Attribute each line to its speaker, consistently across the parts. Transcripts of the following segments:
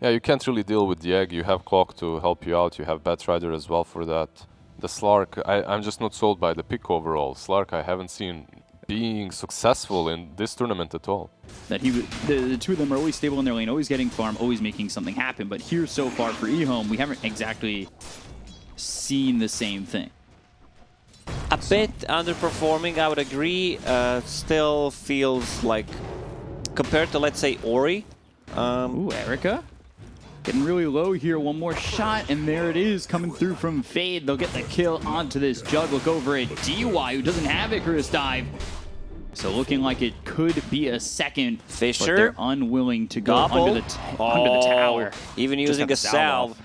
Speaker 1: Yeah, you can't really deal with the egg. You have Clock to help you out. You have Batrider as well for that. The Slark, I'm just not sold by the pick overall. Slark, I haven't seen being successful in this tournament at all.
Speaker 2: That the two of them are always stable in their lane, always getting farm, always making something happen. But here so far for EHOME, we haven't exactly seen the same thing.
Speaker 3: A bit underperforming, I would agree. Still feels like, compared to, let's say, Ori.
Speaker 2: Ooh, Erica. Getting really low here. One more shot, and there it is, coming through from Fade. They'll get the kill onto this Jug. Look over at DY, who doesn't have Icarus Dive. So looking like it could be a second.
Speaker 3: Fisher.
Speaker 2: But they're unwilling to go under the tower.
Speaker 3: Even using a salve.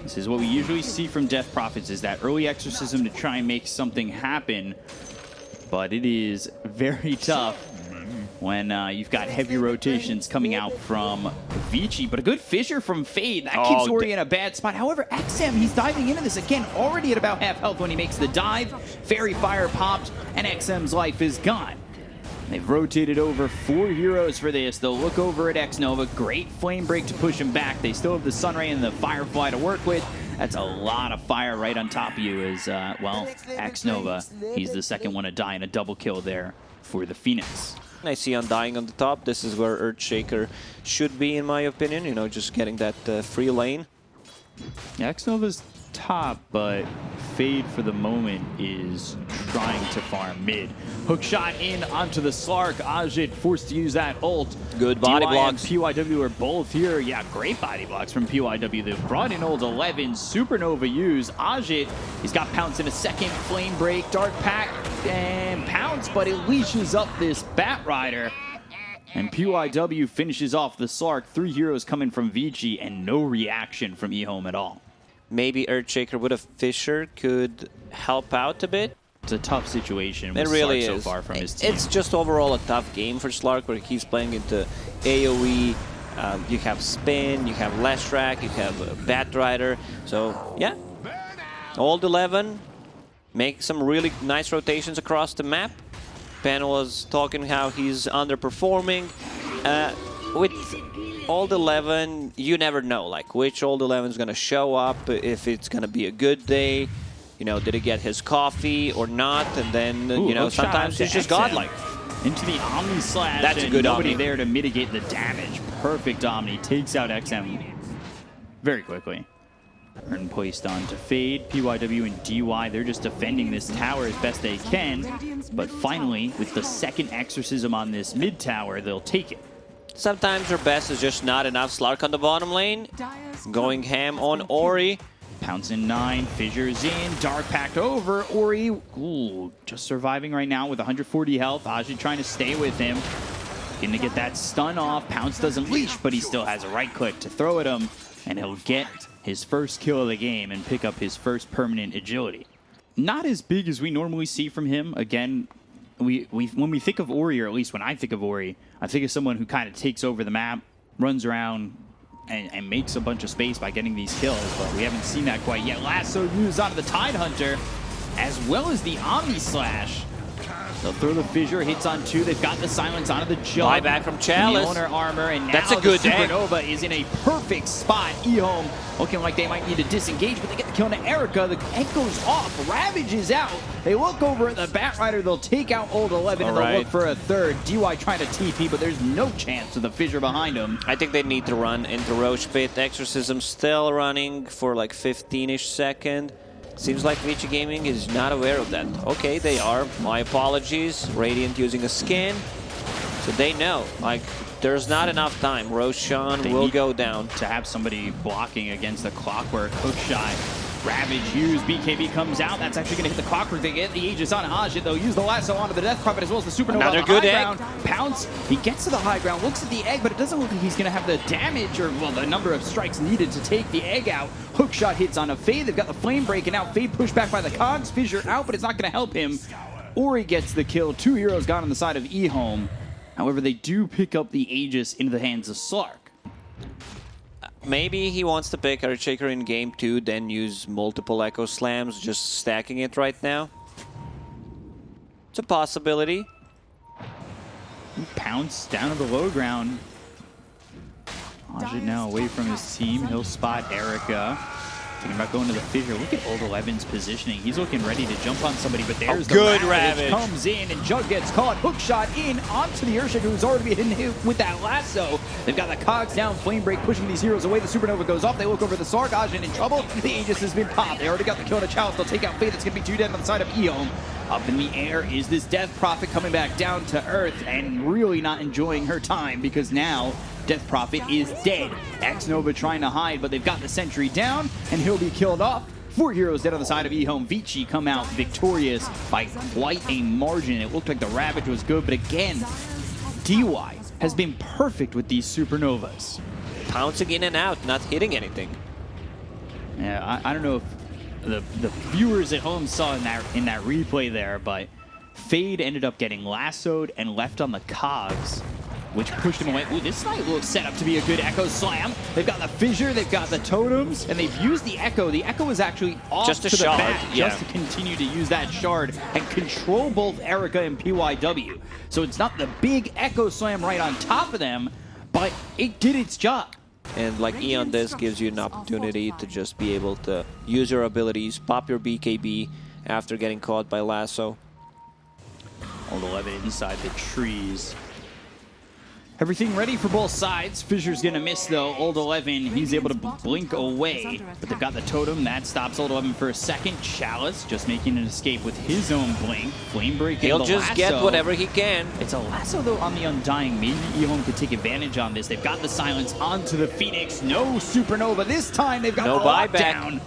Speaker 2: This is what we usually see from Death Prophets, is that early exorcism to try and make something happen. But it is very tough when you've got heavy rotations coming out from VICI. But a good Fissure from Fade. That keeps Ori in a bad spot. However, XM, he's diving into this again, already at about half health when he makes the dive. Fairy Fire popped, and XM's life is gone. They've rotated over 4 heroes for this. They'll look over at Xnova. Great Flame Break to push him back. They still have the Sunray and the Firefly to work with. That's a lot of fire right on top of you as, well, Xnova, he's the second one to die in a double kill there for the Phoenix.
Speaker 3: I see Undying on the top. This is where Earthshaker should be, in my opinion. You know, just getting that free lane.
Speaker 2: Yeah, Xnova's top, but Fade for the moment is trying to farm mid. Hook shot in onto the Slark. Ajit forced to use that ult.
Speaker 3: Good body
Speaker 2: DY
Speaker 3: blocks.
Speaker 2: and PYW are both here. Yeah, great body blocks from PYW. They've brought in ult 11. Supernova use. Ajit, he's got Pounce in a second. Flame Break, Dark Pact, and Pounce, but it leashes up this Batrider. And PYW finishes off the Slark. 3 heroes coming from VICI and no reaction from EHOME at all.
Speaker 3: Maybe Earthshaker with a Fissure could help out a bit.
Speaker 2: It's a tough situation with
Speaker 3: It really
Speaker 2: Slark
Speaker 3: is.
Speaker 2: so far from his team.
Speaker 3: It's just overall a tough game for Slark, where he's playing into AoE. You have Spin, you have Leshrac, you have Batrider. So, yeah. Old 11. Make some really nice rotations across the map. Pan was talking how he's underperforming. With Old 11, you never know, like, which Old 11 is going to show up, if it's going to be a good day. You know, did he get his coffee or not? And then, you know, sometimes he's just godlike.
Speaker 2: Into the Omni Slash.
Speaker 3: That's a good
Speaker 2: nobody
Speaker 3: Omni.
Speaker 2: there to mitigate the damage. Perfect Omni. Takes out XM very quickly. Turn placed onto Fade. PYW and DY, they're just defending this tower as best they can. But finally, with the second exorcism on this mid tower, they'll take it.
Speaker 3: Sometimes their best is just not enough. Slark on the bottom lane. Going ham on Ori.
Speaker 2: Pounce in 9, Fissures in, Dark Pact over, Ori, ooh, just surviving right now with 140 health. Ajit trying to stay with him. Going to get that stun off. Pounce doesn't leash, but he still has a right click to throw at him, and he'll get his first kill of the game and pick up his first permanent agility. Not as big as we normally see from him. Again, when we think of Ori, or at least when I think of Ori, I think of someone who kind of takes over the map, runs around, and makes a bunch of space by getting these kills, but we haven't seen that quite yet. Lasso used onto the Tidehunter, as well as the Omni Slash. They'll throw the Fissure, hits on 2. They've got the Silence onto the Jug.
Speaker 3: Buyback from Chalice.
Speaker 2: The Owner Armor, and now
Speaker 3: That's a good
Speaker 2: the Supernova is in a perfect spot. EHOME looking like they might need to disengage, but they get the kill on Erica. The egg goes off. Ravage is out. They look over at the Batrider. They'll take out Old 11, and they'll look for a third. DY trying to TP, but there's no chance with the Fissure behind him.
Speaker 3: I think they need to run into Roche Pit. Exorcism still running for like 15-ish seconds. Seems like VICI Gaming is not aware of that. Okay, they are. My apologies. Radiant using a skin. So they know. Like, there's not enough time. Roshan will go down.
Speaker 2: To have somebody blocking against the Clockwork. Hook shot. Ravage used. BKB comes out. That's actually going to hit the Clockwork. They get the Aegis on Ajit. They'll use the Lasso onto the Death Prophet as well as the Supernova.
Speaker 3: Another
Speaker 2: on the
Speaker 3: good
Speaker 2: high
Speaker 3: egg.
Speaker 2: ground. Pounce. He gets to the high ground, looks at the egg, but it doesn't look like he's going to have the damage or, well, the number of strikes needed to take the egg out. Hook shot hits on a Fade. They've got the Flame Break, and now Fade pushed back by the Cogs. Fissure out, but it's not going to help him. Ori gets the kill. 2 heroes gone on the side of EHOME. However, they do pick up the Aegis into the hands of Slark.
Speaker 3: Maybe he wants to pick Earthshaker in game 2, then use multiple Echo Slams, just stacking it right now. It's a possibility.
Speaker 2: Pounce down to the low ground. Ajit now away from his team. He'll spot Erica. Thinking about going to the fissure. Look at Old 11's positioning. He's looking ready to jump on somebody, but there's the
Speaker 3: good
Speaker 2: Ravage.
Speaker 3: Ravage.
Speaker 2: Comes in, and Jug gets caught. Hook shot in onto the Urshik, who's already been hit with that lasso. They've got the cogs down. Flame Break pushing these heroes away. The Supernova goes off. They look over the Sark. Ajit in trouble. The Aegis has been popped. They already got the kill on the Chalice. They'll take out Faith. It's going to be 2 dead on the side of EHOME. Up in the air is this Death Prophet coming back down to Earth and really not enjoying her time because now Death Prophet is dead. X-Nova trying to hide, but they've got the sentry down and he'll be killed off. 4 heroes dead on the side of EHOME. VICI come out victorious by quite a margin. It looked like the Ravage was good, but again, DY has been perfect with these Supernovas.
Speaker 3: Pouncing in and out, not hitting anything.
Speaker 2: Yeah, I don't know if the viewers at home saw in that replay there, but Fade ended up getting lassoed and left on the cogs, which pushed him away. Ooh, this might look set up to be a good Echo Slam. They've got the fissure, they've got the totems, and they've used the Echo. The Echo is actually off
Speaker 3: just a
Speaker 2: to the
Speaker 3: shard,
Speaker 2: back
Speaker 3: yeah.
Speaker 2: just to continue to use that shard and control both Erica and PYW. So it's not the big Echo Slam right on top of them, but it did its job.
Speaker 3: And like Eon, this gives you an opportunity to just be able to use your abilities, pop your BKB after getting caught by lasso.
Speaker 2: Old 11 inside the trees. Everything ready for both sides. Fissure's gonna miss though. Old 11, he's able to blink away, but they've got the totem. That stops Old 11 for a second. Chalice just making an escape with his own blink. Flame Break and
Speaker 3: He'll
Speaker 2: the
Speaker 3: just
Speaker 2: lasso.
Speaker 3: get whatever he can.
Speaker 2: It's a lasso though on the Undying. Maybe EHOME could take advantage on this. They've got the silence onto the Phoenix. No Supernova this time. They've got
Speaker 3: No
Speaker 2: the
Speaker 3: buyback.
Speaker 2: lockdown.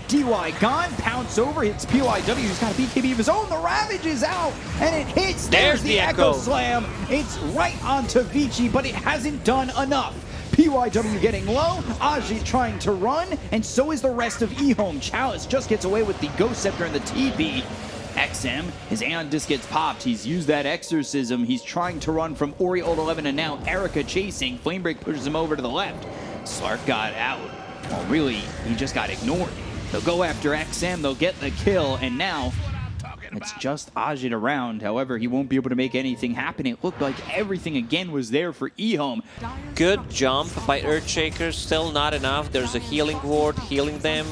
Speaker 2: DY gone, pounce over, hits PYW, who's got a BKB of his own. The Ravage is out, and it hits. There's the Echo Slam. It's right onto VICI, but it hasn't done enough. PYW getting low, Ajit trying to run, and so is the rest of EHOME. Chalice just gets away with the Ghost Scepter and the TP. XM, his Aeon Disc gets popped. He's used that Exorcism. He's trying to run from Ori Old 11, and now Erica chasing. Flame Break pushes him over to the left. Slark got out. Well, really, he just got ignored. They'll go after XM, they'll get the kill, and now it's just Ajit around. However, he won't be able to make anything happen. It looked like everything again was there for EHOME.
Speaker 3: Good jump by Earthshaker, still not enough. There's a healing ward healing them.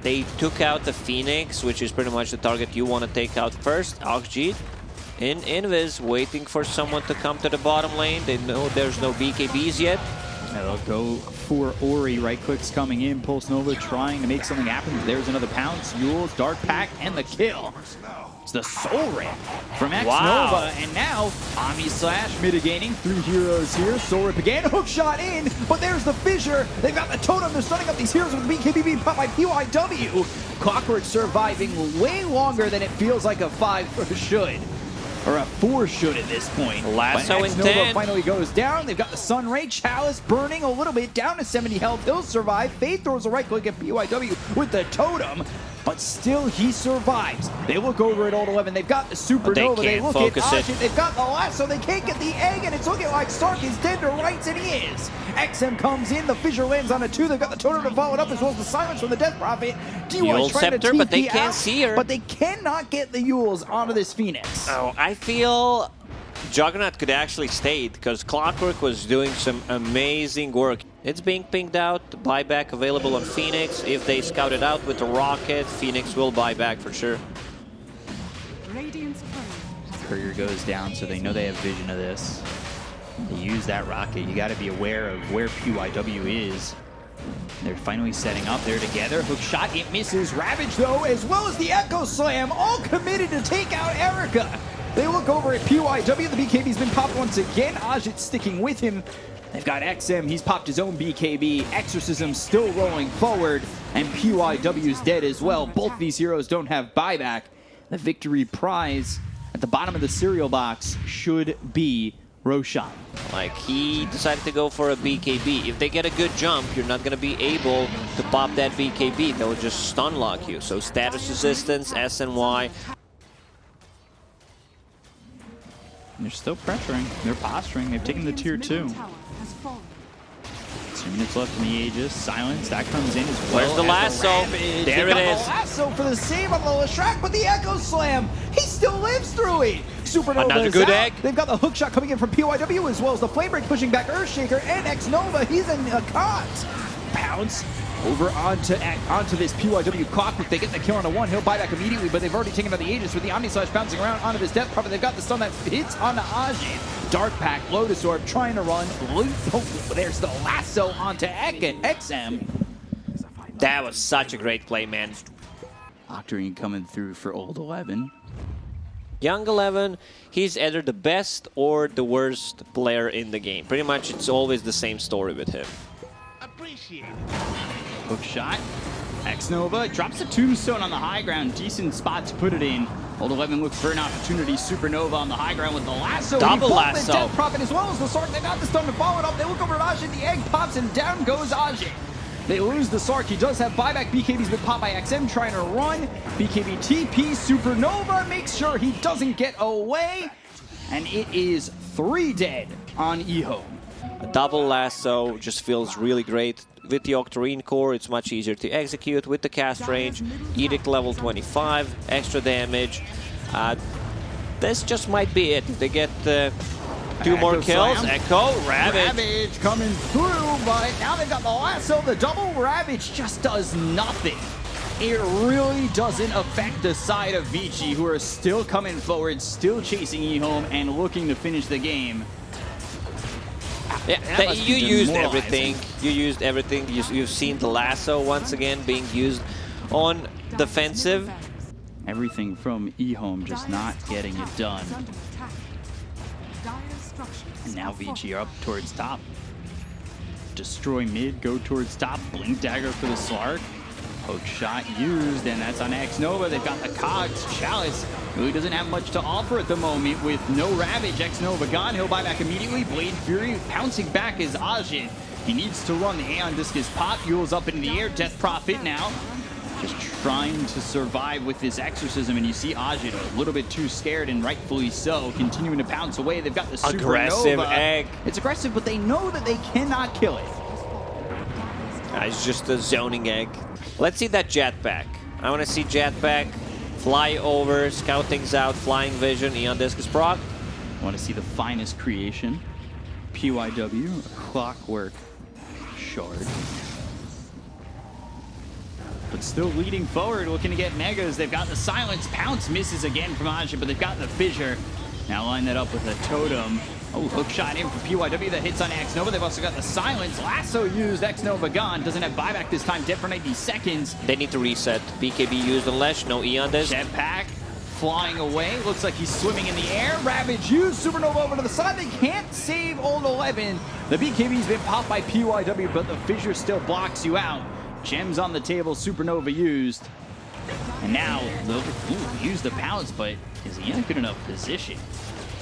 Speaker 3: They took out the Phoenix, which is pretty much the target you want to take out first. Ajit in Invis, waiting for someone to come to the bottom lane. They know there's no BKBs yet.
Speaker 2: They'll go for Ori. Right clicks coming in. Pulse Nova trying to make something happen. There's another pounce. Yules, Dark Pack, and the kill. It's the Soul Rip from X-Nova.
Speaker 3: Wow.
Speaker 2: And now Omni Slash mitigating. 3 heroes here. Soul Rip again. Hook shot in. But there's the fissure. They've got the totem. They're stunning up these heroes with the BKB being popped by PYW. Clockwork surviving way longer than it feels like a 5 should. Or a 4 should at this point.
Speaker 3: Lasso
Speaker 2: But
Speaker 3: in
Speaker 2: X-Nova
Speaker 3: 10.
Speaker 2: finally goes down. They've got the Sun Ray. Chalice burning a little bit down to 70 health. He'll survive. Faith throws a right click at PYW with the totem. But still, he survives. They look over at Old 11. They've got the Supernova. They
Speaker 3: can't
Speaker 2: look
Speaker 3: focus
Speaker 2: at
Speaker 3: it.
Speaker 2: Ajit. They've got the lasso. They can't get the egg, and it's looking like Stark is dead to rights, and he is. XM comes in. The fissure lands on a 2. They've got the totem to follow it up, as well as the silence from the Death Prophet.
Speaker 3: Yule Scepter, but they can't see her.
Speaker 2: But they cannot get the Yules onto this Phoenix.
Speaker 3: Oh, I feel Juggernaut could actually stay because Clockwork was doing some amazing work. It's being pinged out, the buyback available on Phoenix. If they scout it out with the rocket, Phoenix will buy back for sure.
Speaker 2: Courier goes down, so they know they have vision of this. They use that rocket. You got to be aware of where PYW is. They're finally setting up there together. Hook shot, it misses. Ravage, though, as well as the Echo Slam, all committed to take out Erica. They look over at PYW. The BKB's been popped once again. Ajit sticking with him. They've got XM. He's popped his own BKB. Exorcism still rolling forward. And PYW's dead as well. Both these heroes don't have buyback. The victory prize at the bottom of the cereal box should be Roshan.
Speaker 3: Like, he decided to go for a BKB. If they get a good jump, you're not going to be able to pop that BKB. They'll just stun lock you. So status resistance, SNY.
Speaker 2: They're still pressuring. They're posturing. They've taken the tier 2. 2 minutes left in the Aegis. Silence, that comes in as well.
Speaker 3: Where's the
Speaker 2: as
Speaker 3: lasso?
Speaker 2: Ravage.
Speaker 3: There
Speaker 2: They've
Speaker 3: it
Speaker 2: got
Speaker 3: is.
Speaker 2: the lasso for the save on the Lashrak, but the Echo Slam, he still lives through it.
Speaker 4: Supernova
Speaker 3: Another
Speaker 4: is
Speaker 3: good
Speaker 4: out.
Speaker 3: egg.
Speaker 4: They've got the hook shot coming in from PYW as well as the flame break pushing back Earthshaker and X-Nova. He's in a caught. Pounce over onto this PYW clockwork. They get the kill on a one. He'll buy back immediately, but they've already taken out the Aegis with the Omni Slash bouncing around onto this Death Prophet. They've got the stun that hits onto Ajin. Dark Pack, Lotus Orb trying to run. There's the lasso onto XM.
Speaker 3: That was such a great play, man.
Speaker 4: Octarine coming through for Old 11.
Speaker 3: Young 11, he's either the best or the worst player in the game. Pretty much it's always the same story with him.
Speaker 2: Hook shot. X-Nova drops a tombstone on the high ground. Decent spot to put it in. Old 11 looks for an opportunity. Supernova on the high ground with the lasso.
Speaker 3: Double
Speaker 2: He
Speaker 3: lasso.
Speaker 2: The Death Prophet as well as the Sark. They got the stun to follow it up. They look over at Ajin. The egg pops and down goes Ajin. They lose the Sark. He does have buyback. BKB's been popped by XM trying to run. BKB TP. Supernova makes sure he doesn't get away. And it is 3 dead on EHOME.
Speaker 3: A double lasso just feels really great. With the Octarine core, it's much easier to execute. With the cast range, Edict level 25, extra damage. This just might be it. If they get 2 more kills,
Speaker 2: Slam.
Speaker 3: Echo, Ravage.
Speaker 2: Ravage coming through, but now they've got the lasso. The double Ravage just does nothing. It really doesn't affect the side of VICI, who are still coming forward, still chasing EHOME, and looking to finish the game.
Speaker 3: Yeah,
Speaker 2: That must be
Speaker 3: you used
Speaker 2: demoralizing.
Speaker 3: everything. You used everything. You've seen the lasso once again being used on defensive.
Speaker 2: Everything from EHOME just not getting it done. And now VICI are up towards top. Destroy mid, go towards top. Blink dagger for the Slark. Hook shot used, and that's on X-Nova. They've got the Cogs. Chalice really doesn't have much to offer at the moment with no Ravage. X-Nova gone. He'll buy back immediately. Blade Fury pouncing back is Ajin. He needs to run. The Aeon Discus pop. Yule's up into the air. Death Prophet now. Just trying to survive with this exorcism, and you see Ajin a little bit too scared, and rightfully so, continuing to pounce away. They've got the Supernova.
Speaker 3: Aggressive egg.
Speaker 2: It's aggressive, but they know that they cannot kill it.
Speaker 3: It's just a zoning egg. Let's see that jetpack. I want to see jetpack, fly over, scout things out, flying vision, Eon Discus proc.
Speaker 2: I want to see the finest creation. PYW, a clockwork shard. But still leading forward, looking to get megas. They've got the silence. Pounce misses again from Ajin, but they've got the fissure. Now line that up with a totem. Oh, hook shot in for PYW that hits on X-Nova. They've also got the silence. Lasso used. X-Nova gone. Doesn't have buyback this time. Dead for 90 seconds.
Speaker 3: They need to reset. BKB used on Lesh, no Eon Disc.
Speaker 2: Jetpack flying away. Looks like he's swimming in the air. Ravage used. Supernova over to the side. They can't save Old 11. The BKB's been popped by PYW, but the fissure still blocks you out. Gems on the table. Supernova used. And now, use the pounce, but is he in a good enough position?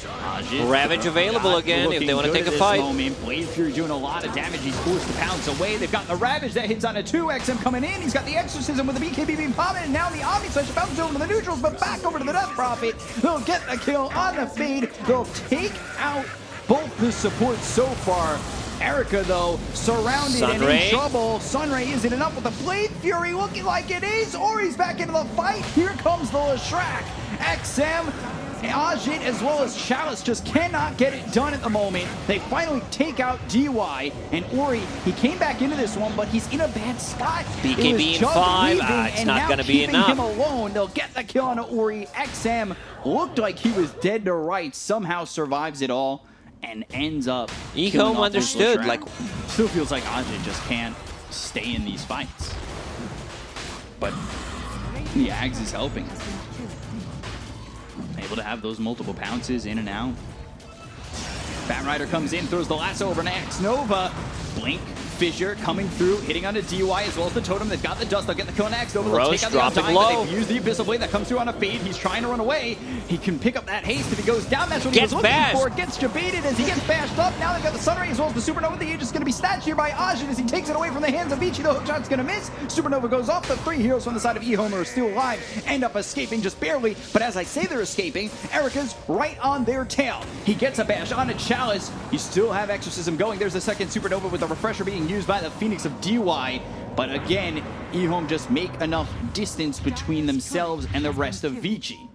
Speaker 2: Ajin,
Speaker 3: Ravage available again if they want to take a fight.
Speaker 2: Moment. Blade Fury doing a lot of damage. He's forced to pounce away. They've got the Ravage that hits on a 2. XM coming in. He's got the Exorcism with the BKB being popped, and now the Omni Slash bounces over to the neutrals, but back over to the Death Prophet. They'll get the kill on the fade. They'll take out both the supports so far. Erica, though, surrounded and in trouble. Sunray isn't enough with the Blade Fury looking like it is. Ori's back into the fight. Here comes the Leshrac. XM, Ajin, as well as Chalice just cannot get it done at the moment. They finally take out DY, and Ori, he came back into this one, but he's in a bad spot.
Speaker 3: BKB in 5, it's not going to be enough.
Speaker 2: Him alone, they'll get the kill on Ori. XM looked like he was dead to rights, somehow survives it all, and ends up
Speaker 3: EHOME understood. Like,
Speaker 2: still feels like Ajin just can't stay in these fights. But the Ags is helping. Able to have those multiple pounces in and out. Bat Rider comes in, throws the lasso over to X-Nova. Blink, Fissure coming through, hitting onto DY as well as the totem. They've got the dust. They'll get the kill on X-Nova. They'll take out the Undying, but they've used the Abyssal Blade that comes through on a fade. He's trying to run away. He can pick up that haste if he goes down. That's what he was looking for. Gets jebaited as he gets bashed up. Now they've got the Sunray as well as the Supernova. The Aegis is going to be snatched here by Ajin as he takes it away from the hands of VICI. The hook shot's going to miss. Supernova goes off. The 3 heroes from the side of EHOME are still alive. End up escaping just barely. But as I say they're escaping, Erica's right on their tail. He gets a bash on a Chalice. You still have Exorcism going. There's a second Supernova with the Refresher being used by the Phoenix of DY. But again, EHOME just make enough distance between themselves and the rest of VICI.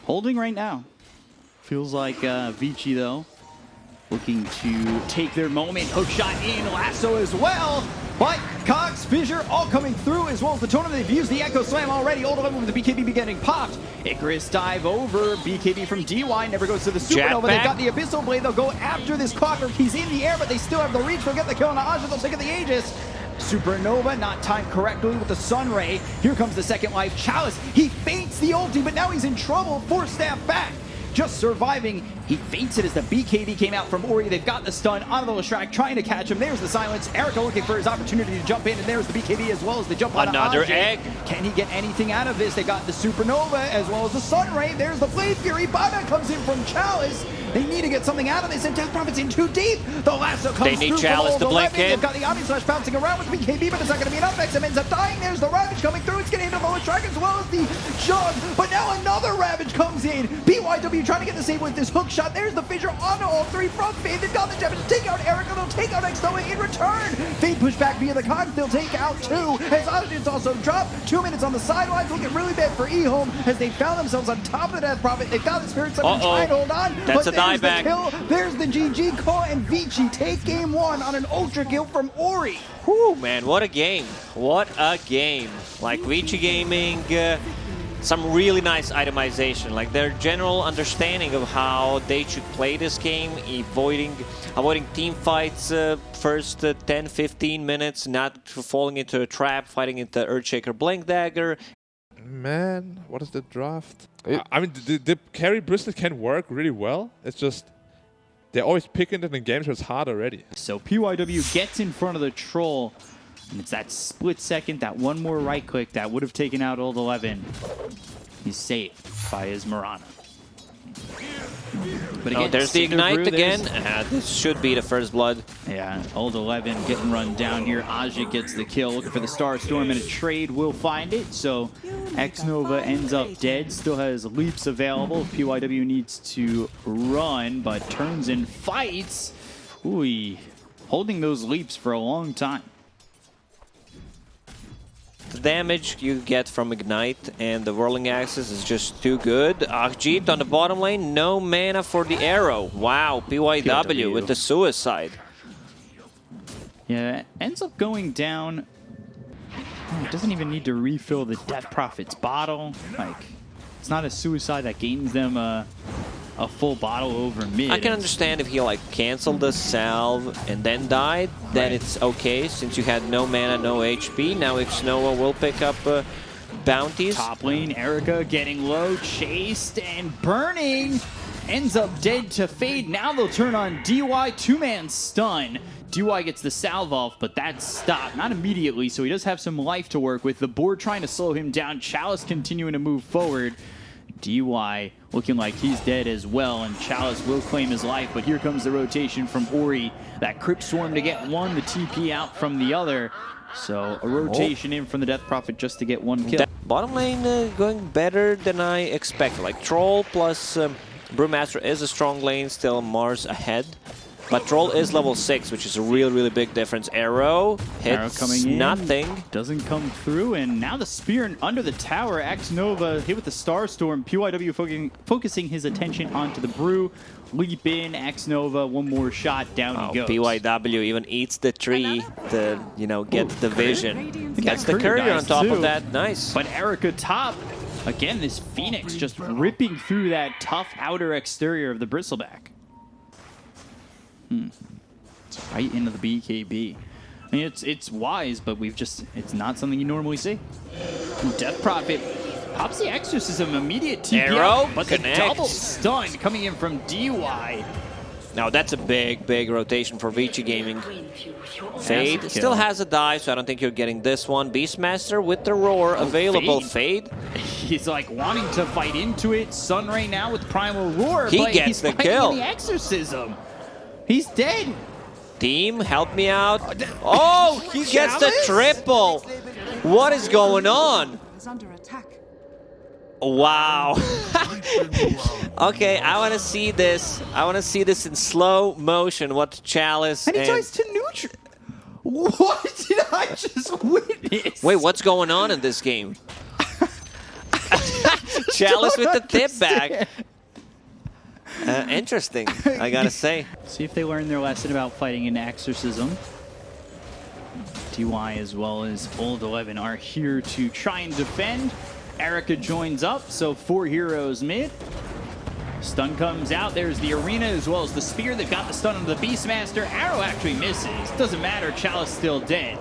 Speaker 2: Holding right now. Feels like VICI, though, looking to take their moment. Hook shot in, lasso as well. But Cox, Fissure, all coming through, as well as the tournament. They've used the Echo Slam already. Old 11 with the BKB getting popped. Icarus dive over. BKB from DY never goes to the Supernova. They've got the Abyssal Blade. They'll go after this Clockwork. He's in the air, but they still have the reach. They'll get the kill on Aja. They'll take out the Aegis. Supernova not timed correctly with the Sun Ray. Here comes the second life. Chalice, he feints the ulti, but now he's in trouble. 4 staff back. Just surviving. He faints it as the BKB came out from Ori. They've got the stun on the Leshrac, trying to catch him. There's the silence. Erica looking for his opportunity to jump in, and there's the BKB as well as the jump on
Speaker 3: Another
Speaker 2: Ajay.
Speaker 3: egg.
Speaker 2: Can he get anything out of this? They got the Supernova as well as the Sun Ray. There's the Blade Fury. Bada comes in from Chalice. They need to get something out of this, and Death Prophet's in too deep. The lasso comes
Speaker 3: They need
Speaker 2: through
Speaker 3: Chalice
Speaker 2: from
Speaker 3: to
Speaker 2: Old
Speaker 3: blink
Speaker 2: 11.
Speaker 3: in.
Speaker 2: They've got the Omni Slash bouncing around with the BKB, but it's not going to be enough. XM ends up dying. There's the Ravage coming through. It's getting into the Leshrac as well as the Jug, but now another Ravage comes in. BYW trying to get the save with this hook shot. There's the Fissure onto all 3 from Fade. They've got the damage to take out Erica. They'll take out X-Nova in return. Fade push back via the Cogs. They'll take out 2 as Oxygen's also dropped. 2 minutes on the sidelines. Looking really bad for EHOME as they found themselves on top of the Death Prophet. They've got the Spirit Summon trying to hold on.
Speaker 3: That's
Speaker 2: but
Speaker 3: a
Speaker 2: there's the
Speaker 3: dieback.
Speaker 2: kill. There's the GG call, and VICI take game 1 on an ultra kill from Ori.
Speaker 3: Whew, man, what a game. What a game. Like VICI Gaming, some really nice itemization. Like their general understanding of how they should play this game, avoiding team fights first 10-15 minutes, not falling into a trap, fighting into Earthshaker Blink Dagger.
Speaker 5: Man, what is the draft? I mean, the carry bristle can work really well. It's just they're always picking it in games where it's hard already.
Speaker 2: So PYW gets in front of the Troll, and it's that split second, that one more right click that would have taken out Old 11. He's saved by his Mirana. But
Speaker 3: Oh, there's the
Speaker 2: Cinder
Speaker 3: Ignite
Speaker 2: Brew,
Speaker 3: again. This should be the first blood.
Speaker 2: Yeah, Old 11 getting run down here. Aja gets the kill, looking for the Star Storm, and a trade will find it. So X-Nova ends up dead, still has leaps available. PYW needs to run, but turns and fights. Ooh, holding those leaps for a long time.
Speaker 3: The damage you get from Ignite and the Whirling Axis is just too good. Akjit on the bottom lane, no mana for the arrow. Wow, PYW with the suicide.
Speaker 2: Yeah, ends up going down. Oh, it doesn't even need to refill the Death Prophet's bottle. Like, it's not a suicide that gains them a full bottle over mid.
Speaker 3: I can understand if he like canceled the salve and then died, then it's okay since you had no mana, no HP. Now X-Nova will pick up bounties.
Speaker 2: Top lane, Erica getting low, chased and burning. Ends up dead to Fade. Now they'll turn on DY, 2-man stun. DY gets the salve off, but that's stopped. Not immediately, so he does have some life to work with. The board trying to slow him down. Chalice continuing to move forward. DY looking like he's dead as well, and Chalice will claim his life, but here comes the rotation from Ori. That Crypt Swarm to get one, the TP out from the other. So a rotation in from the Death Prophet just to get one kill.
Speaker 3: Bottom lane going better than I expected. Like Troll plus Brewmaster is a strong lane, still Mars ahead. But Troll is level 6, which is a really big difference. Arrow hits
Speaker 2: coming in,
Speaker 3: nothing.
Speaker 2: Doesn't come through, and now the spear under the tower. X-Nova hit with the Star Storm. PYW focusing his attention onto the Brew. Leap in, X-Nova, one more shot, down he goes.
Speaker 3: PYW even eats the tree to, you know, get the vision. Gets the
Speaker 2: Courier
Speaker 3: courier on
Speaker 2: dies
Speaker 3: top
Speaker 2: too.
Speaker 3: of that. Nice.
Speaker 2: But Erica top. Again, this Phoenix just ripping through that tough outer exterior of the Bristleback. Right into the BKB. I mean, it's wise, but it's not something you normally see. Death Prophet pops the Exorcism, immediate TP
Speaker 3: Arrow
Speaker 2: out, but
Speaker 3: connects.
Speaker 2: the double stun coming in from DY.
Speaker 3: Now that's a big rotation for VICI Gaming. Fade
Speaker 2: Massive
Speaker 3: still
Speaker 2: kill.
Speaker 3: has a dive, so I don't think you're getting this one. Beastmaster with the roar available. Fade.
Speaker 2: He's like wanting to fight into it. Sunray now with Primal Roar,
Speaker 3: He
Speaker 2: but
Speaker 3: gets
Speaker 2: he's
Speaker 3: the
Speaker 2: fighting
Speaker 3: kill.
Speaker 2: in the Exorcism. He's dead.
Speaker 3: Team, help me out. Oh, he gets the
Speaker 2: Chalice?
Speaker 3: triple. What is going on?
Speaker 6: Is under attack.
Speaker 3: Wow. Okay, I want to see this. I want to see this in slow motion. What Chalice
Speaker 2: And he tries to neutral. What did I just witness?
Speaker 3: Wait, what's going on in this game? Chalice with the tip
Speaker 4: understand.
Speaker 3: back. Interesting, I gotta say.
Speaker 2: See if they learn their lesson about fighting in Exorcism. DY as well as Old 11 are here to try and defend. Erica joins up, so 4 heroes mid. Stun comes out. There's the Arena as well as the Spear. They've got the stun on the Beastmaster. Arrow actually misses. Doesn't matter. Chalice still dead.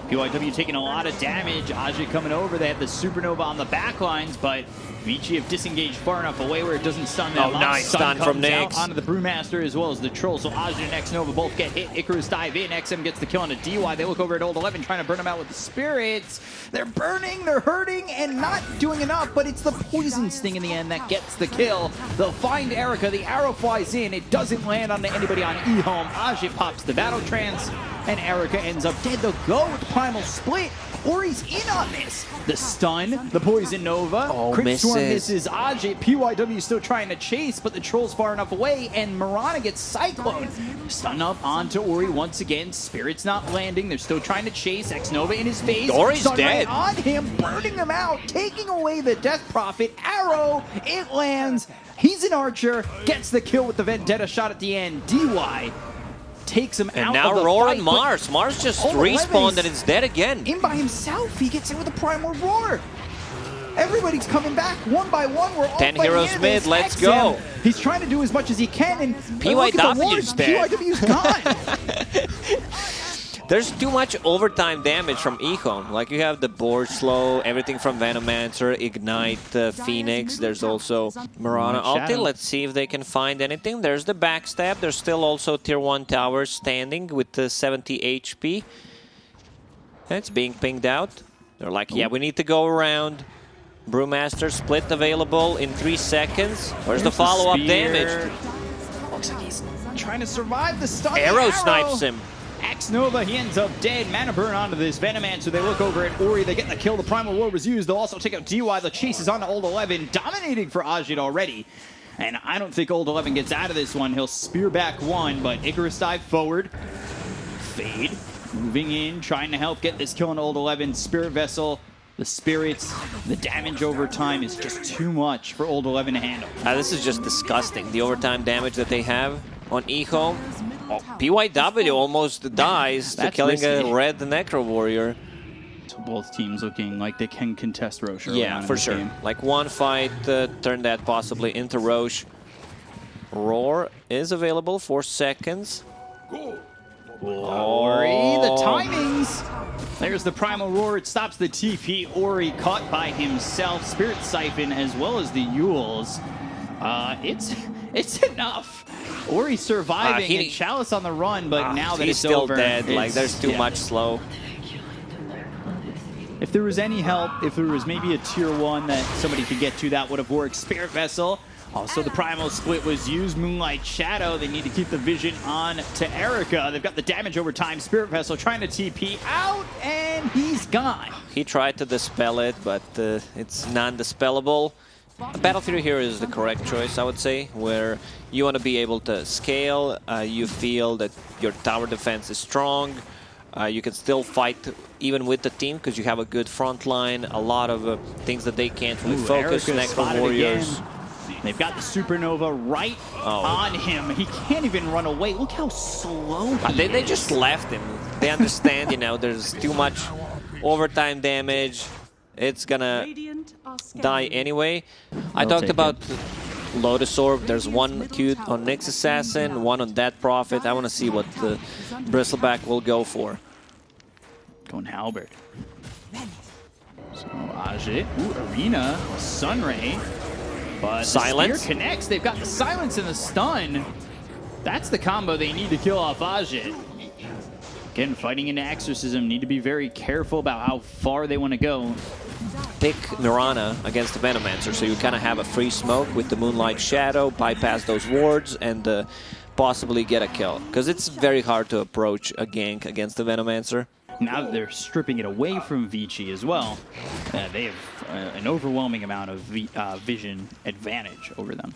Speaker 2: PYW taking a lot of damage. Ajit coming over. They have the Supernova on the back lines, but VICI have disengaged far enough away where it doesn't stun them.
Speaker 3: Oh, nice stun from Nyx.
Speaker 2: Onto the Brewmaster as well as the Troll. So Ajit and X-Nova both get hit. Icarus dive in. XM gets the kill on a DY. They look over at Old 11 trying to burn them out with the Spirits. They're burning, they're hurting, and not doing enough, but it's the Poison Sting in the end that gets the kill. They'll find Erica. The arrow flies in. It doesn't land on anybody on EHOME. Ajit pops the Battle Trance, and Erica ends up dead. They'll go with the Primal Split. Ori's in on this. The stun, the Poison Nova.
Speaker 3: Oh,
Speaker 2: Crit Storm
Speaker 3: misses.
Speaker 2: misses Ajit. PYW still trying to chase, but the Troll's far enough away, and Mirana gets Cyclone. Stun up onto Ori once again. Spirit's not landing. They're still trying to chase. X-Nova in his face.
Speaker 3: Ori's
Speaker 2: Stun
Speaker 3: dead.
Speaker 2: right on him, burning him out, taking away the Death Prophet. Arrow, it lands. He's an archer, gets the kill with the Vendetta shot at the end. DY takes him
Speaker 3: And
Speaker 2: out
Speaker 3: now
Speaker 2: of the
Speaker 3: Roar
Speaker 2: fight,
Speaker 3: and
Speaker 2: but
Speaker 3: Mars. Mars just
Speaker 2: Old 11
Speaker 3: respawned
Speaker 2: is
Speaker 3: and it's dead again.
Speaker 2: in by himself. He gets in with a Primal Roar. Everybody's coming back one by one. We're all
Speaker 3: 10
Speaker 2: fighting
Speaker 3: heroes
Speaker 2: into
Speaker 3: mid,
Speaker 2: this.
Speaker 3: let's
Speaker 2: XM,
Speaker 3: go.
Speaker 2: He's trying to do as much as he can, and look at the
Speaker 3: PYW's
Speaker 2: wards.
Speaker 3: dead.
Speaker 2: PYW's gone.
Speaker 3: There's too much overtime damage from EHOME. Like you have the board slow, everything from Venomancer, Ignite, Phoenix. There's also Mirana ulti.
Speaker 2: Shadow.
Speaker 3: Let's see if they can find anything. There's the backstab. There's still also tier 1 towers standing with the 70 HP. It's being pinged out. They're like, yeah, we need to go around. Brewmaster split available in 3 seconds. Where's the follow-up damage?
Speaker 2: Looks like he's trying to survive the stun.
Speaker 3: Arrow snipes him.
Speaker 2: X-Nova, he ends up dead. Mana burn onto this Venomancer. They look over at Ori. They get the kill. The Primal Roar was used. They'll also take out DY. The chase is on to Old 11, dominating for Ajit already. And I don't think Old 11 gets out of this one. He'll spear back one, but Icarus dive forward. Fade. Moving in, trying to help get this kill on Old 11. Spirit Vessel, the Spirits, the damage over time is just too much for Old 11 to handle.
Speaker 3: This is just disgusting. The overtime damage that they have on EHOME. Oh, PYW almost dies to
Speaker 2: That's
Speaker 3: killing a
Speaker 2: risky.
Speaker 3: red Necro Warrior.
Speaker 2: So both teams looking like they can contest Roche. early on
Speaker 3: Yeah,
Speaker 2: in
Speaker 3: for
Speaker 2: this
Speaker 3: sure.
Speaker 2: game.
Speaker 3: Like one fight turned that possibly into Roche. Roar is available for seconds.
Speaker 2: Ori, the timings. There's the Primal Roar. It stops the TP. Ori caught by himself. Spirit Siphon as well as the Yules. It's enough. Ori surviving and Chalice on the run, but now that
Speaker 3: he's
Speaker 2: it's
Speaker 3: still
Speaker 2: over,
Speaker 3: dead. Like there's too
Speaker 2: yeah.
Speaker 3: much slow.
Speaker 2: If there was any help, if there was maybe a tier 1 that somebody could get to, that would have worked. Spirit Vessel. Also, the Primal Split was used. Moonlight Shadow. They need to keep the vision on to Erica. They've got the damage over time. Spirit Vessel trying to TP out, and he's gone.
Speaker 3: He tried to dispel it, but it's non-dispellable. A Battlefield here is the correct choice, I would say, where you want to be able to scale. You feel that your tower defense is strong. You can still fight even with the team because you have a good front line. A lot of things that they can't really focus.
Speaker 2: Erica
Speaker 3: Necro
Speaker 2: spotted
Speaker 3: Warriors.
Speaker 2: again. They've got the Supernova right on him. He can't even run away. Look how slow he
Speaker 3: They
Speaker 2: is.
Speaker 3: just left him. They understand, you know, there's too much overtime damage. It's gonna die anyway. I
Speaker 2: They'll
Speaker 3: talked
Speaker 2: take
Speaker 3: about Lotus Orb. There's one queued on Nyx Assassin, one on Death Prophet. I want to see what the Bristleback will go for.
Speaker 2: Going Halberd. So Ajit, Arena, Sunray. But
Speaker 3: Silence.
Speaker 2: The spear connects. They've got the silence and the stun. That's the combo they need to kill off Ajit. Again, fighting into Exorcism, need to be very careful about how far they want to go.
Speaker 3: Pick Mirana against the Venomancer, so you kind of have a free smoke with the Moonlight Shadow, bypass those wards, and possibly get a kill. Because it's very hard to approach a gank against the Venomancer.
Speaker 2: Now that they're stripping it away from VICI as well, they have an overwhelming amount of vision advantage over them.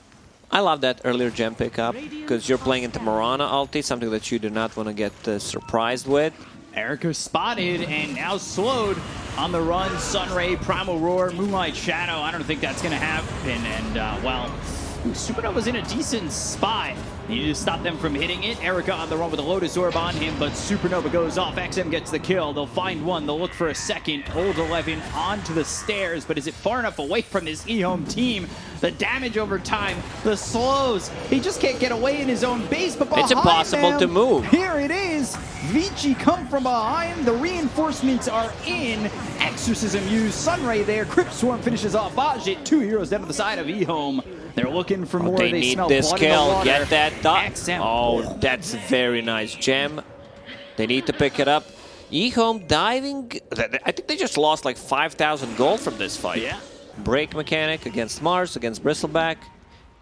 Speaker 3: I love that earlier gem pickup, because you're playing into Mirana ulti, something that you do not want to get surprised with.
Speaker 2: Erica spotted and now slowed on the run. Sunray, Primal Roar, Moonlight Shadow. I don't think that's going to happen. And, well, Supernova's in a decent spot. Needed to stop them from hitting it. Erica on the run with a Lotus Orb on him, but Supernova goes off. XM gets the kill. They'll find one. They'll look for a second. Old 11 onto the stairs, but is it far enough away from this EHOME team? The damage over time, the slows. He just can't get away in his own base, but behind
Speaker 3: It's impossible
Speaker 2: them,
Speaker 3: to move.
Speaker 2: Here it is. VICI come from behind. The reinforcements are in. Exorcism used. Sunray there. Crypt Swarm finishes off Ajit. 2 heroes down to the side of EHOME. They're looking for more.
Speaker 3: They need
Speaker 2: smell
Speaker 3: this
Speaker 2: blood in the
Speaker 3: kill.
Speaker 2: water.
Speaker 3: Get that dot.
Speaker 2: XM.
Speaker 3: Oh, that's very nice gem. They need to pick it up. EHOME diving. I think they just lost like 5,000 gold from this fight.
Speaker 2: Yeah.
Speaker 3: Break mechanic against Mars, against Bristleback.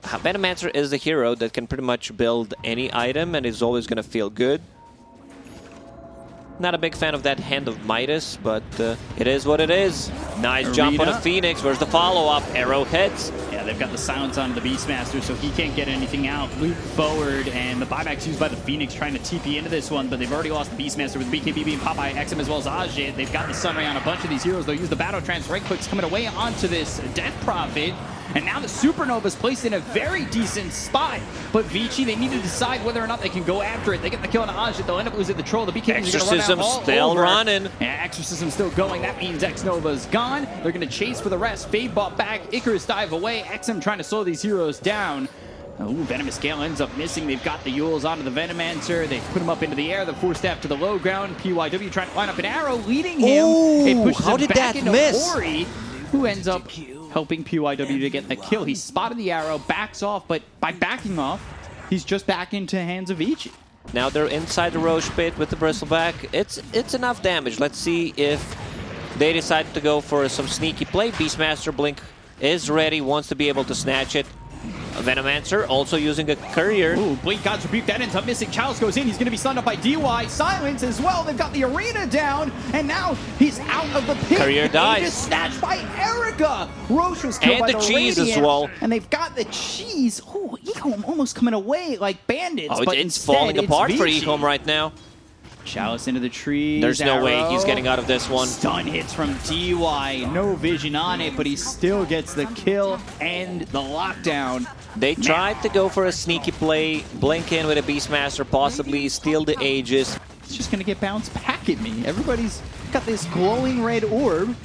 Speaker 3: Venomancer is the hero that can pretty much build any item and is always going to feel good. Not a big fan of that Hand of Midas, but it is what it is. Nice jump on a Phoenix. Where's the follow-up? Arrowheads.
Speaker 2: Yeah, they've got the silence on the Beastmaster, so he can't get anything out. Loop forward, and the buyback's used by the Phoenix trying to TP into this one, but they've already lost the Beastmaster with BKB being popped by XM as well as Ajit. They've got the Sunray on a bunch of these heroes. They'll use the Battle Trance. Right clicks coming away onto this Death Prophet. And now the Supernova's placed in a very decent spot. But VICI, they need to decide whether or not they can go after it. They get the kill on Ajit. They'll end up losing the Troll. The BKB is going to run out all
Speaker 3: still
Speaker 2: over.
Speaker 3: running.
Speaker 2: Yeah, Exorcism still going. That means X-Nova's gone. They're going to chase for the rest. Fade bought back. Icarus dive away. XM trying to slow these heroes down. Ooh, Venomous Gale ends up missing. They've got the Yules onto the Venomancer. They put him up into the air. The Force Staff to the low ground. PYW trying to line up an arrow, leading him.
Speaker 3: Ooh,
Speaker 2: It pushes
Speaker 3: how
Speaker 2: him
Speaker 3: did
Speaker 2: back
Speaker 3: that
Speaker 2: into
Speaker 3: miss?
Speaker 2: Ori, who ends up helping PYW to get the kill. He spotted the arrow, backs off, but by backing off, he's just back into hands of VICI.
Speaker 3: Now they're inside the Roche pit with the Bristleback. It's enough damage. Let's see if they decide to go for some sneaky play. Beastmaster Blink is ready, wants to be able to snatch it. Venomancer also using a courier.
Speaker 2: Ooh, Blink God's Rebuke, that ends up missing. Chalice goes in, he's going to be stunned up by DY. Silence as well, they've got the arena down, and now he's out of the pit.
Speaker 3: Courier dies.
Speaker 2: Aegis snatched by Erica. Roche was killed
Speaker 3: And
Speaker 2: by
Speaker 3: the
Speaker 2: the
Speaker 3: cheese as
Speaker 2: Radiant,
Speaker 3: well.
Speaker 2: And they've got the cheese. Ooh, EHOME almost coming away like bandits,
Speaker 3: Oh,
Speaker 2: but
Speaker 3: it's
Speaker 2: instead,
Speaker 3: falling apart for
Speaker 2: VICI.
Speaker 3: EHOME right now.
Speaker 2: Chalice into the trees.
Speaker 3: There's no way
Speaker 2: arrow.
Speaker 3: he's getting out of this one.
Speaker 2: Stun hits from DY. No vision on it, but he still gets the kill and the lockdown.
Speaker 3: They tried to go for a sneaky play, blink in with a Beastmaster, possibly steal the Aegis.
Speaker 2: It's just going to get bounced back at me. Everybody's got this glowing red orb,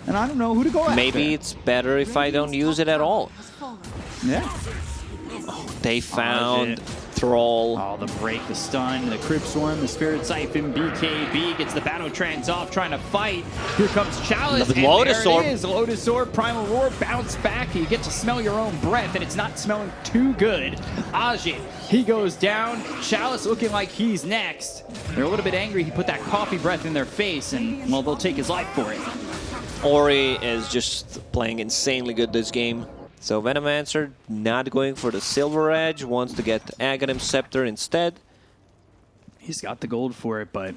Speaker 2: and I don't know who to go after.
Speaker 3: Maybe it's better if I don't use it at all.
Speaker 2: Yeah.
Speaker 3: They found Thrall.
Speaker 2: Oh, the break, the stun, the Crypt Swarm, the Spirit Siphon, BKB gets the Battle Trance off, trying to fight. Here comes Chalice,
Speaker 3: The
Speaker 2: and
Speaker 3: Lotus
Speaker 2: there
Speaker 3: Orb.
Speaker 2: it is. Lotus Orb, Primal Roar, bounce back. You get to smell your own breath, and it's not smelling too good. Ajit, he goes down. Chalice looking like he's next. They're a little bit angry. He put that coffee breath in their face, and, well, they'll take his life for it.
Speaker 3: Ori is just playing insanely good this game. So Venomancer not going for the Silver Edge, wants to get Aghanim Scepter instead.
Speaker 2: He's got the gold for it, but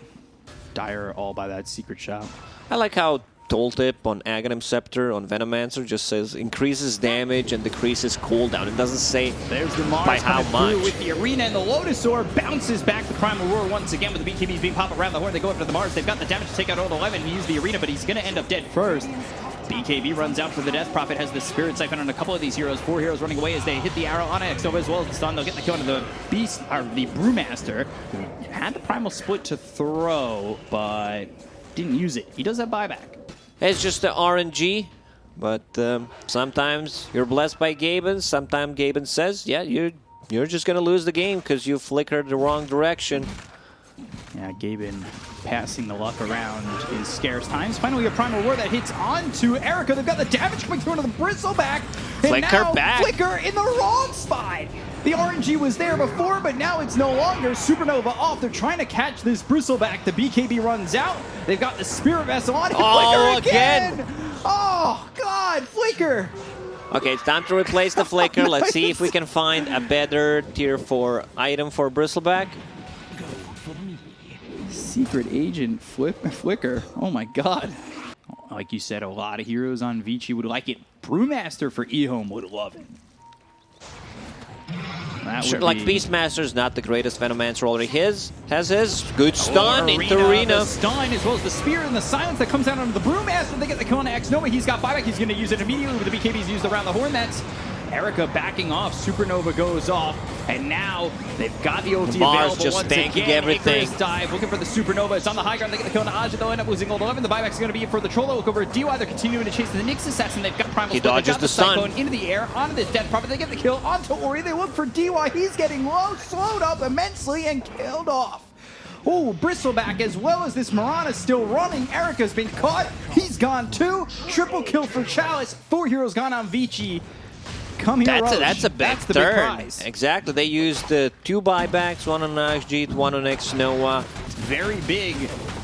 Speaker 2: Dire all by that secret shop.
Speaker 3: I like how tooltip on Aghanim Scepter on Venomancer just says increases damage and decreases cooldown. It doesn't say
Speaker 2: There's the Mars
Speaker 3: by how
Speaker 2: coming through
Speaker 3: much.
Speaker 2: with the arena, and the Lotus Orb bounces back the Primal Roar once again with the BKBs being popped around the horn. They go after the Mars. They've got the damage to take out Old 11 and use the arena, but he's going to end up dead first. BKB runs out for the Death Prophet, has the Spirit Siphon on a couple of these heroes. 4 heroes running away as they hit the arrow on X-Nova as well as the stun. They'll get the kill into the Beast, or the Brewmaster, who had the Primal Split to throw, but didn't use it. He does have buyback.
Speaker 3: It's just the RNG, but sometimes you're blessed by Gaben. Sometimes Gaben says, yeah, you're just going to lose the game because you flickered the wrong direction.
Speaker 2: Yeah, Gaben passing the luck around in scarce times. Finally, a Primal Roar that hits onto Erica. They've got the damage coming through into the Bristleback. And
Speaker 3: Flicker
Speaker 2: now
Speaker 3: back.
Speaker 2: Flicker in the wrong spot. The RNG was there before, but now it's no longer. Supernova off. They're trying to catch this Bristleback. The BKB runs out. They've got the Spirit Vessel on.
Speaker 3: Oh,
Speaker 2: Flicker again. Oh, God, Flicker.
Speaker 3: Okay, it's time to replace the Flicker. Let's see if we can find a better tier 4 item for Bristleback.
Speaker 2: Secret Agent Flicker. Oh my God. Like you said, a lot of heroes on VICI would like it. Brewmaster for EHOME would love it. That
Speaker 3: Sure,
Speaker 2: would
Speaker 3: like
Speaker 2: be-
Speaker 3: Beastmaster's not the greatest Venomancer already. Has his good stun into
Speaker 4: The
Speaker 3: Arena.
Speaker 4: stun as well as the spear and the silence that comes out onto the Brewmaster. They get the kill on X-Nova. He's got buyback. He's going to use it immediately with the BKBs used around the horn. That's Erica backing off. Supernova goes off. And now they've got the ulti
Speaker 3: Mars
Speaker 4: available
Speaker 3: just
Speaker 4: once
Speaker 3: tanking
Speaker 4: again.
Speaker 3: everything.
Speaker 4: Icarus dive, looking for the Supernova. It's on the high ground. They get the kill on Aja. They'll end up losing gold 11. The buyback's going to be for the Troll. They'll look over at DY. They're continuing to chase the Nyx Assassin. They've got Primal
Speaker 3: He
Speaker 4: Split. They've
Speaker 3: dodges
Speaker 4: got
Speaker 3: the stun.
Speaker 4: Cyclone into the air onto this Death Prophet. They get the kill onto Ori. They look for DY. He's getting low, slowed up immensely, and killed off. Oh, Bristleback as well as this Mirana still running. Erica's been caught. He's gone too. Triple kill for Chalice. 4 heroes gone on Vici. Come here, Roche.
Speaker 3: That's a big
Speaker 4: That's the big
Speaker 3: turn.
Speaker 4: prize.
Speaker 3: Exactly. They used 2 buybacks, one on Ajit, one on X-Nova.
Speaker 2: very big.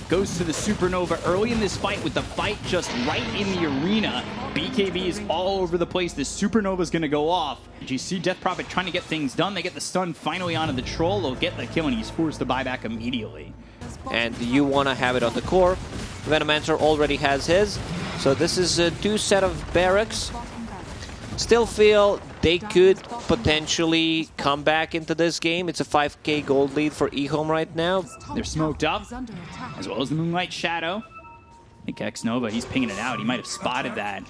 Speaker 2: Goes to the Supernova early in this fight with the fight just right in the arena. BKB is all over the place. The Supernova's going to go off. You see Death Prophet trying to get things done. They get the stun finally onto the Troll. They'll get the kill, and he's forced to buy back immediately.
Speaker 3: And you want to have it on the core. Venomancer already has his. So this is a 2 set of barracks. Still feel they could potentially come back into this game. It's a 5k gold lead for EHOME right now.
Speaker 2: They're smoked up, as well as the Moonlight Shadow. I think X-Nova, he's pinging it out. He might have spotted that.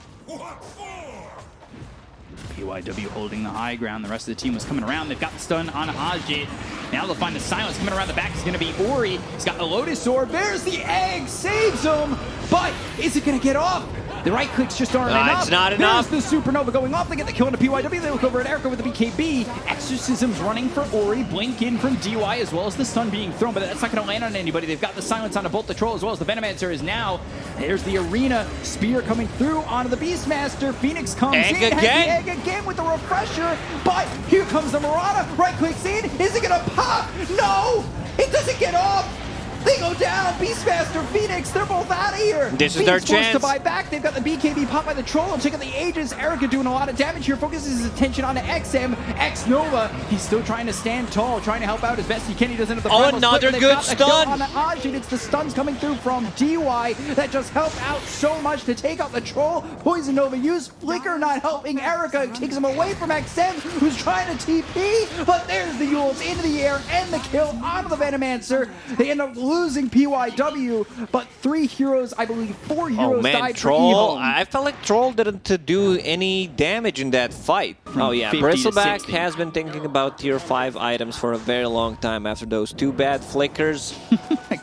Speaker 2: PYW holding the high ground. The rest of the team was coming around. They've got the stun on Ajit. Now they'll find the silence coming around the back. It's going to be Ori. He's got the Lotus Orb. There's the egg. Saves him. But is it going to get off? The right clicks just aren't enough.
Speaker 3: It's not enough.
Speaker 2: There's the Supernova going off. They get the kill into PYW. They look over at Erica with the BKB. Exorcism's running for Ori. Blink in from DY as well as the stun being thrown. But that's not going to land on anybody. They've got the silence on both the Troll as well as the Venomancer is now. There's the Arena. Spear coming through onto the Beastmaster. Phoenix comes
Speaker 3: Egg
Speaker 2: in.
Speaker 3: again.
Speaker 2: Has the egg again with the refresher. But here comes the Marauder. Right clicks in. Is it going to pop? No! It doesn't get off. They go down. Beastmaster, Phoenix, they're both out of here.
Speaker 3: This is
Speaker 2: Phoenix
Speaker 3: their
Speaker 2: forced
Speaker 3: chance.
Speaker 2: to buy back. They've got the BKB popped by the Troll. I'm checking the Aegis. Erica doing a lot of damage here. Focuses his attention onto XM. X-Nova, he's still trying to stand tall, trying to help out as best he can. He doesn't have the primal
Speaker 3: another
Speaker 2: split, but they've
Speaker 3: good
Speaker 2: got the kill
Speaker 3: stun.
Speaker 2: on Ajit. It's the stuns coming through from DY that just help out so much to take out the Troll. Poison Nova use. Flicker not helping Erica. It takes him away from XM, who's trying to TP. But there's the Yules into the air and the kill onto the Venomancer. They end up losing PYW, but 3 heroes, I believe 4 heroes
Speaker 3: Oh man,
Speaker 2: died
Speaker 3: Troll.
Speaker 2: for EHOME.
Speaker 3: I felt like Troll didn't do any damage in that fight. Oh yeah,
Speaker 2: 50 to
Speaker 3: Bristleback
Speaker 2: 60.
Speaker 3: has been thinking about tier 5 items for a very long time after those 2 bad flickers.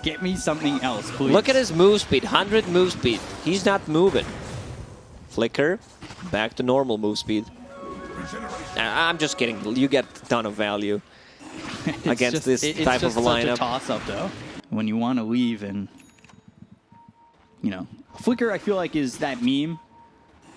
Speaker 2: Get me something else, please.
Speaker 3: Look at his move speed, 100 move speed. He's not moving. Flicker, back to normal move speed. I'm just kidding. You get a ton of value against this type of a lineup.
Speaker 2: It's such a toss-up, though. When you want to leave and, you know, Flicker, I feel like, is that meme.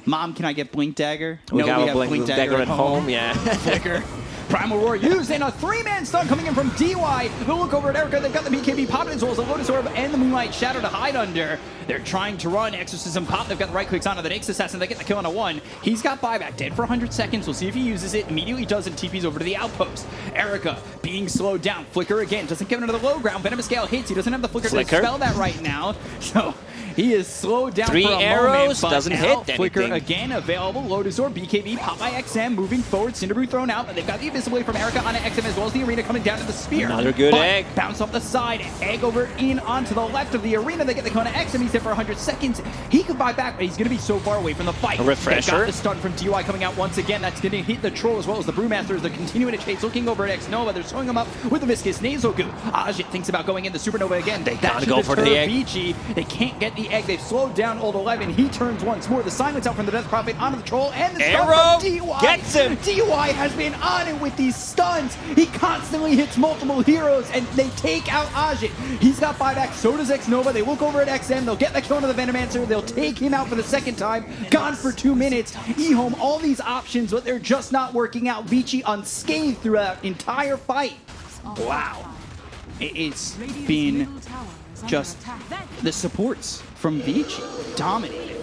Speaker 2: Mom, can I get Blink Dagger?
Speaker 3: We
Speaker 2: No,
Speaker 3: have a Blink Dagger at home, yeah.
Speaker 2: Flicker. Primal Roar used and a 3-man stun coming in from DY. They'll look over at Erica. They've got the BKB popped as well as the Lotus Orb and the Moonlight Shadow to hide under. They're trying to run. Exorcism pop. They've got the right clicks onto the Nyx Assassin. They get the kill on a 1. He's got buyback. Dead for 100 seconds. We'll see if he uses it. Immediately does and TPs over to the outpost. Erica being slowed down. Flicker again. Doesn't get into the low ground. Venomous Gale hits. He doesn't have the Flicker to dispel that right now. So he is slowed down
Speaker 3: 3
Speaker 2: for a
Speaker 3: arrows,
Speaker 2: moment, but
Speaker 3: doesn't
Speaker 2: now
Speaker 3: hit
Speaker 2: Flicker
Speaker 3: anything.
Speaker 2: again available. Lotus Orb, BKB, pop by XM, moving forward. Cinderbrew thrown out, but they've got the Abyss Blade from Erica onto XM as well as the Arena coming down to the Spear.
Speaker 3: Another good
Speaker 2: But
Speaker 3: egg.
Speaker 2: Bounce off the side, egg over in onto the left of the Arena. They get the Kona XM. He's there for 100 seconds. He could buy back, but he's going to be so far away from the fight.
Speaker 3: A refresher.
Speaker 2: They've got the stun from DY coming out once again. That's going to hit the Troll as well as the Brewmasters. They're continuing to chase, looking over at X-Nova. They're throwing him up with the Viscous Nasal Goo. Ajit thinks about going in the Supernova again. They
Speaker 3: gotta go for the egg.
Speaker 2: Vici. They can't get the egg. They've slowed down Old 11. He turns once more. The silence out from the Death Prophet onto the Troll and the stun
Speaker 3: Arrow
Speaker 2: from DY.
Speaker 3: gets him.
Speaker 2: DY has been on it with these stuns. He constantly hits multiple heroes and they take out Ajit. He's got buyback. So does X-Nova. They look over at XM. They'll get the kill into the Venomancer. They'll take him out for the second time. Gone for 2 minutes. EHOME, all these options, but they're just not working out. Vici unscathed throughout the entire fight. Wow. It's been just the supports from Vici dominating.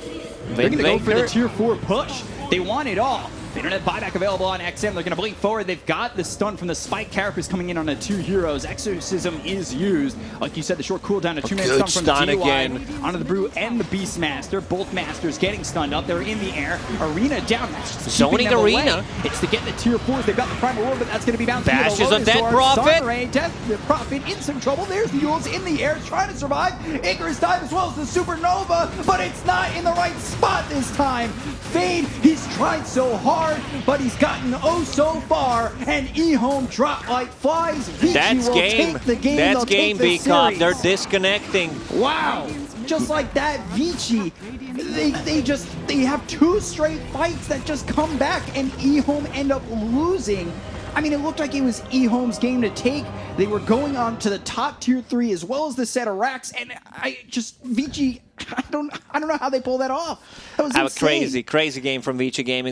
Speaker 2: They're going to go for the tier 4 push. They want it all.
Speaker 4: Internet buyback available on XM. They're going to blink forward. They've got the stun from the spike characters coming in on the 2 heroes. Exorcism is used. Like you said, the short cooldown, a 2-minute
Speaker 3: good
Speaker 4: stun from
Speaker 3: stun
Speaker 4: the DY
Speaker 3: again.
Speaker 4: onto the Brew and the Beastmaster. Both Masters getting stunned up. They're in the air. Arena down. That's just
Speaker 3: Zoning
Speaker 4: keeping them
Speaker 3: Arena.
Speaker 4: away. It's to get the tier 4s. They've got the Primal War, but that's going to be bounced.
Speaker 3: Bashes on Dead Prophet.
Speaker 4: Sunray, Death Prophet in some trouble. There's the Yules in the air trying to survive. Icarus dive as well as the Supernova, but it's not in the right spot this time. Fade, he's tried so hard, but he's gotten oh so far, and EHOME drop like flies. VICI
Speaker 3: That's
Speaker 4: will
Speaker 3: game.
Speaker 4: take the game.
Speaker 3: That's
Speaker 4: They'll
Speaker 3: game,
Speaker 4: take the
Speaker 3: Bkop.
Speaker 4: series.
Speaker 3: They're disconnecting.
Speaker 4: Wow. Just like that, VICI, they have 2 straight fights that just come back, and EHOME end up losing. I mean, it looked like it was EHOME's game to take. They were going on to the top tier 3 as well as the set of racks, and VICI, I don't know how they pull that off. That was insane.
Speaker 3: A crazy game from VICI Gaming.